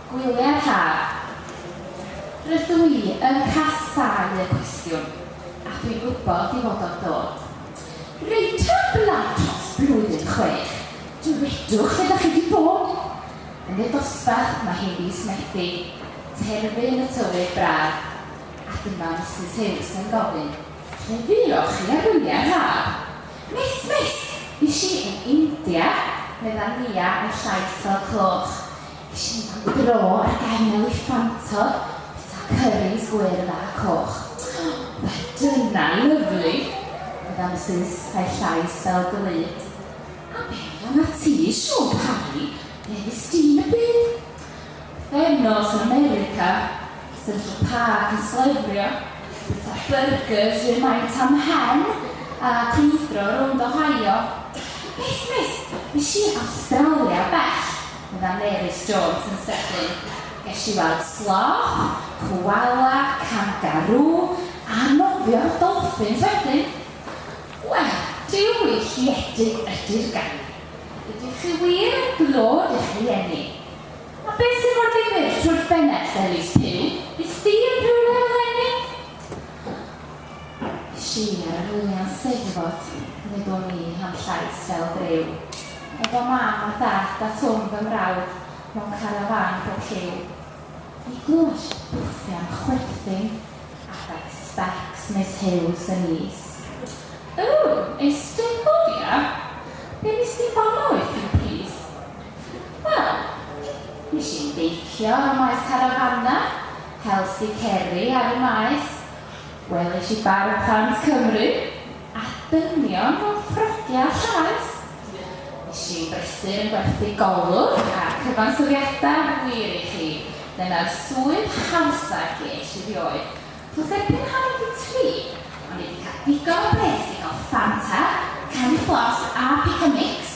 Gwyliau haf. Rydw i yn casau y cwestiwn, a dwi'n gwybod I fod o'r dod. Reit o blant dros blwyddyn 6, dywedwch lle ydych chi wedi bod. Yn y dosbarth mae Helis Medi, terfyn y tywydd braf, a dyma Mrs Hughes yn gofyn, lle fuoch chi ar gwyliau haf? Mis, is i yn India, medda Nia yn llais fel cloch. Is i'n fan dro ar gael eliffantod, bita cyrris gwyrdd a coch. Dyna lyflu, medda Mrs a'i llais fel glyd. A beth am a ti, Siôn Parry, be ddys di'n y byd? Fenos yn America, Central Park yn slefrio, bita burgers i'r maint am hen, a crwydro rownd Ohio. Mis, i Australia bell, medda Nerys Jones yn sydyn. Ges I weld sloth, koala, kangaroo, a nofio'r dolphins wedyn. Wel, diwylledig ydy'r gair. Ydych chi wir yn glod eich rieni? A beth sy'n fod I fyr trwy'r ffenest Elis Pew? Is di yn rhywle eleni? Si ar y wyliau'n seifod, nid o'n I am llais fel grew. Efo mam a dad a twm fy mrawd mewn carafan bob lliw. I glwys bwffia'n chwerthin ac specs Miss Hughes yn is. Is dy gofio? Be nes di bono if you please? Wel, nes i'n beicio ar y maes carafana, Helsi Cerry ar y maes, welish I bar y plant Cymru, a dynion mewn ffrogiau llaes. Nes i'n brysur yn gwerthu golwg a cyfansoddiadau wir I chi. Dyna'r swydd hawsa ges I rioed. Wrth erbyn 3, o'n I wedi cael digon o bres I gael Fanta, Candy Floss a Pick a Mix.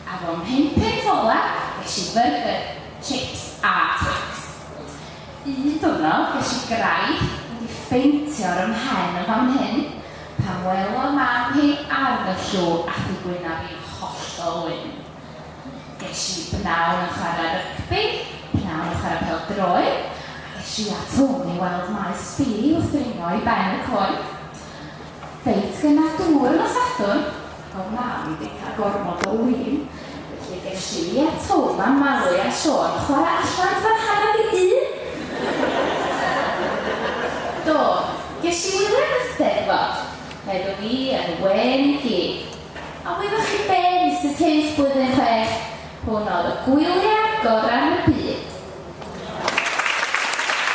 A fo'n 5 pence ola, ges I burger, chips a Twix. Un diwrnod ges I graith wedi ffeintio ar ymhen yn fan hyn, pan welo mam hi ar y llw a thi gwynaf I'n hollol wyn. Ges I bnawn yn chwarae rygbi, pnawn yn chwarae pêl-droed, a ges I at hwn I weld maes sbiri wrth ringo I ben y coed. Feit gyda dŵr yn y Sadwrn, o mam wedi cael gormod o wyn, felly ges I at hwn am Mali a Siôn chwarae allan fan hanner I un. Do, ges I wylio'r Eisteddfod, meddwl I yn wen I gyd. A wyddwch chi be, Mrs Hughes blwyddyn 6, hwn oedd y gwyliau gorau yn y byd.